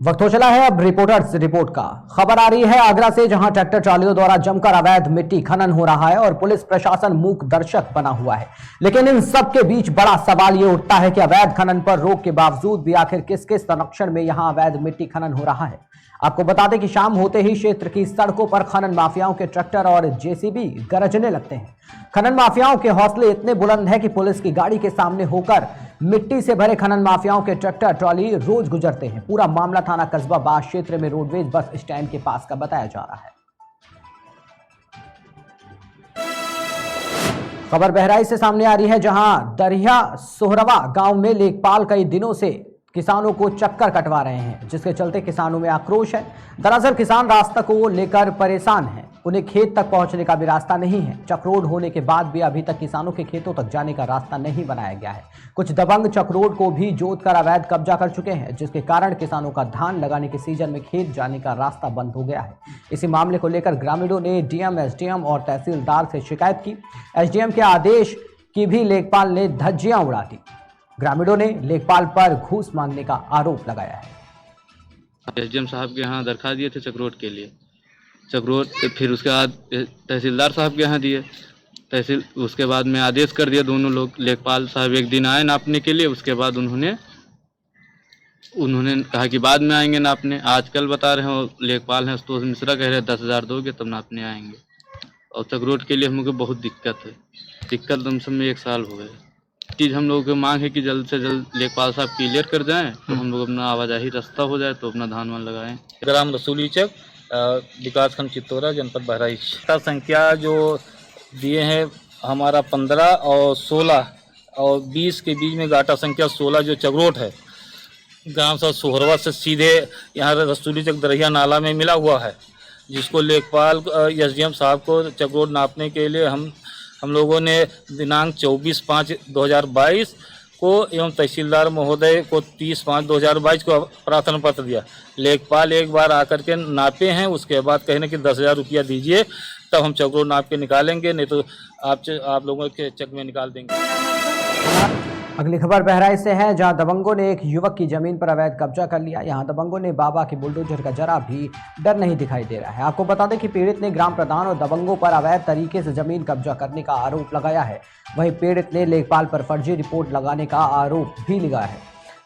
वक्त हो चला है अब रिपोर्टर्स रिपोर्ट का। खबर आ रही है आगरा से, जहां ट्रैक्टर ट्रालियों द्वारा जमकर अवैध मिट्टी खनन हो रहा है और पुलिस प्रशासन मूक दर्शक बना हुआ है। लेकिन इन सब के बीच बड़ा सवाल ये उठता है कि अवैध खनन पर रोक के बावजूद भी आखिर किसके संरक्षण में यहां अवैध मिट्टी खनन हो रहा है। आपको बता दें कि शाम होते ही क्षेत्र की सड़कों पर खनन माफियाओं के ट्रैक्टर और जेसीबी गरजने लगते हैं। खनन माफियाओं के हौसले इतने बुलंद है कि पुलिस की गाड़ी के सामने होकर मिट्टी से भरे खनन माफियाओं के ट्रैक्टर ट्रॉली रोज गुजरते हैं। पूरा मामला थाना कस्बा बास क्षेत्र में रोडवेज बस स्टैंड के पास का बताया जा रहा है। खबर बहराइच से सामने आ रही है, जहां दरिया सोहरवा गांव में लेखपाल कई दिनों से किसानों को चक्कर कटवा रहे हैं, जिसके चलते किसानों में आक्रोश है। दरअसल किसान रास्ता को लेकर परेशान हैं, उन्हें खेत तक पहुंचने का भी रास्ता नहीं है। चक्रोड होने के बाद भी अभी तक किसानों के खेतों तक जाने का रास्ता नहीं बनाया गया है। कुछ दबंग चक्रोड को भी जोतकर अवैध कब्जा कर चुके हैं, जिसके कारण किसानों का धान लगाने के सीजन में खेत जाने का रास्ता बंद हो गया है। इसी मामले को लेकर ग्रामीणों ने डीएम, एसडीएम और तहसीलदार से शिकायत की। एसडीएम के आदेश की भी लेखपाल ने धज्जियां उड़ा दी। ग्रामीणों ने लेखपाल पर घूस मांगने का आरोप लगाया है। एसडीएम साहब के यहाँ दरखास्त दिए थे चक्रोड के लिए, चक्रोड फिर उसके बाद तहसीलदार साहब के यहाँ दिए, तहसील उसके बाद में आदेश कर दिया। दोनों लोग लेखपाल साहब एक दिन आए नापने के लिए, उसके बाद उन्होंने कहा कि बाद में आएंगे नापने। आजकल बता रहे हैं लेखपाल हैं संतोष मिश्रा, कह रहे हैं 10,000 दोगे तब नापने आएंगे। और चक्रोड के लिए हमको बहुत दिक्कत है, दिक्कत कम से कम 1 साल हो गए। चीज़ हम लोगों की मांग है कि जल्द से जल्द लेखपाल साहब क्लियर कर जाएं, तो हम लोग अपना आवाजाही रास्ता हो जाए तो अपना धान वान लगाएं। ग्राम रसूली चक, विकासखंड चित्तौरा, जनपद बहराइच। संख्या जो दिए हैं हमारा 15 और 16 और 20 के बीच में गाटा संख्या 16 जो चक्रोड है, गांव सा सोहरवा से सीधे यहाँ रसूली चक दरिया नाला में मिला हुआ है, जिसको लेखपाल एसडीएम साहब को चक्रोड नापने के लिए हम लोगों ने दिनांक 24/5/2022 को एवं तहसीलदार महोदय को 30/5/2022 को प्रार्थना पत्र दिया। लेखपाल एक बार आकर के नापे हैं, उसके बाद कहने कि 10,000 रुपया दीजिए तब हम चक्रोड नाप के निकालेंगे, नहीं तो आप लोगों के चक में निकाल देंगे। अगली खबर बहराइच से है, जहां दबंगों ने एक युवक की जमीन पर अवैध कब्जा कर लिया। यहां दबंगों ने बाबा के बुलडोजर का जरा भी डर नहीं दिखाई दे रहा है। आपको बता दें कि पीड़ित ने ग्राम प्रधान और दबंगों पर अवैध तरीके से जमीन कब्जा करने का आरोप लगाया है। वहीं पीड़ित ने लेखपाल पर फर्जी रिपोर्ट लगाने का आरोप भी लगाया है।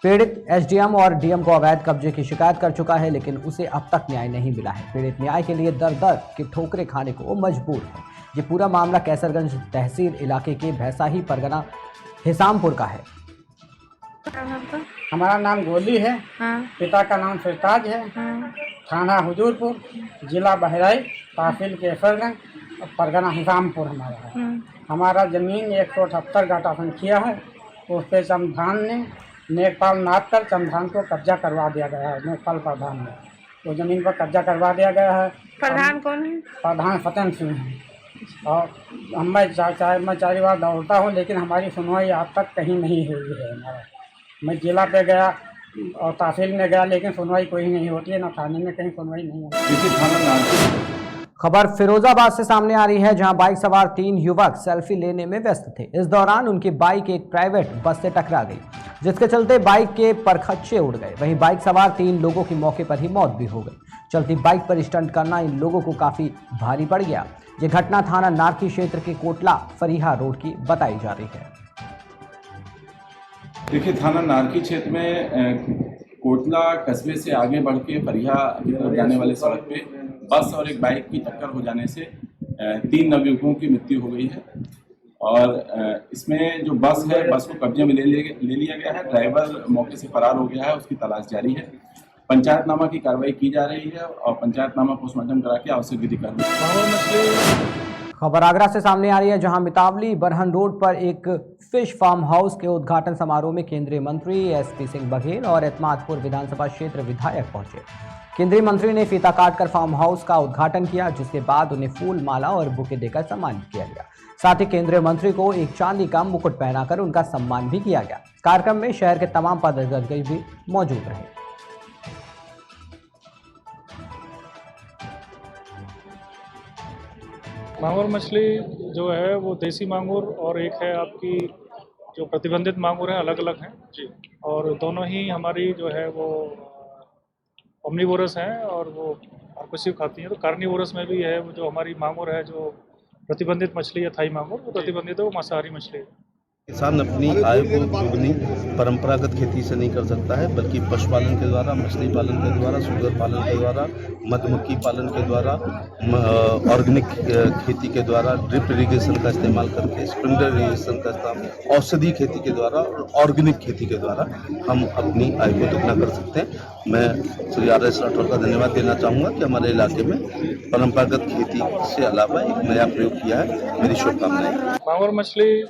पीड़ित एसडीएम और डीएम को अवैध कब्जे की शिकायत कर चुका है, लेकिन उसे अब तक न्याय नहीं मिला है। पीड़ित न्याय के लिए दर दर की ठोकरें खाने को मजबूर है। ये पूरा मामला कैसरगंज तहसील इलाके के भैसाही परगना हिसामपुर का है। हमारा नाम गोली है। हाँ। पिता का नाम सरताज है। हाँ। थाना हुजूरपुर, जिला बहराइच, तहसील केसरगंज और परगना हिसामपुर हमारा है। हमारा ज़मीन 178 गाटा संख्या है। उस पर चमधान ने नेकपाल नाप कर चमधान को कब्जा करवा दिया गया है। नेकपाल प्रधान ने तो ज़मीन पर कब्जा करवा दिया गया है। प्रधान कौन है? प्रधान फतेन सिंह है। और मैं 4 बार दौड़ता हूँ, लेकिन हमारी सुनवाई आज तक कहीं नहीं हुई है। हमारा मैं जिला पे गया और तहसील में गया, लेकिन सुनवाई कोई नहीं होती है, ना थाने में कहीं सुनवाई नहीं होती है। खबर फिरोजाबाद से सामने आ रही है, जहां बाइक सवार 3 युवक सेल्फी लेने में व्यस्त थे। इस दौरान उनकी बाइक एक प्राइवेट बस से टकरा गई, जिसके चलते बाइक के परखच्चे उड़ गए। वहीं बाइक सवार 3 लोगों की मौके पर ही मौत भी हो गई। चलती बाइक पर स्टंट करना इन लोगों को काफी भारी पड़ गया। ये घटना थाना नारकी क्षेत्र के कोटला फरीहा रोड की बताई जा रही है। देखिए, थाना नारकी क्षेत्र में कोटला कस्बे से आगे बढ़ के फरीहा की तरफ जाने वाले सड़क पे बस और एक बाइक की टक्कर हो जाने से 3 नवयुवकों की मृत्यु हो गई है। और इसमें जो बस है, बस को कब्जे में ले लिया गया है। ड्राइवर मौके से फरार हो गया है, उसकी तलाश जारी है। पंचायतनामा की कार्रवाई की जा रही है और पंचायतनामा पोस्टमार्टम करा के आवश्यक विधि कार्रवाई। खबर आगरा से सामने आ रही है, जहां मितावली बरहन रोड पर एक फिश फार्म हाउस के उद्घाटन समारोह में केंद्रीय मंत्री एसपी सिंह बघेल और एतमादपुर विधानसभा क्षेत्र विधायक पहुंचे। केंद्रीय मंत्री ने फीता काटकर फार्म हाउस का उद्घाटन किया, जिसके बाद उन्हें फूल, माला और बुके देकर सम्मानित किया गया। साथ ही केंद्रीय मंत्री को एक चांदी का मुकुट पहनाकर उनका सम्मान भी किया गया। कार्यक्रम में शहर के तमाम पदाधिकारी भी मौजूद रहे। मांगुर मछली जो है वो देसी मांगुर और एक है आपकी जो प्रतिबंधित मांगुर है, अलग अलग हैं जी। और दोनों ही हमारी जो है वो ओमनीवोरस हैं और वो हर्पेसिव खाती हैं। तो कार्निवोरस में भी है, वो जो हमारी मांगुर है, जो प्रतिबंधित मछली है थाई मांगुर, वो प्रतिबंधित है, वो मांसाहारी मछली है। किसान अपनी आय को दोगुनी परंपरागत खेती से नहीं कर सकता है, बल्कि पशुपालन के द्वारा, मछली पालन के द्वारा, सुगर पालन के द्वारा, मधुमक्खी पालन के द्वारा, ऑर्गेनिक खेती के द्वारा, ड्रिप इरिगेशन का इस्तेमाल करके, स्प्रिंकलर इरिगेशन का इस्तेमाल, औषधि खेती के द्वारा और ऑर्गेनिक खेती के द्वारा हम अपनी आय को दोगुना कर सकते हैं। मैं श्री RS राठौर का धन्यवाद देना चाहूँगा कि हमारे इलाके में परंपरागत खेती से अलावा एक नया प्रयोग किया है। मेरी शुभकामनाएं। मांगुर मछली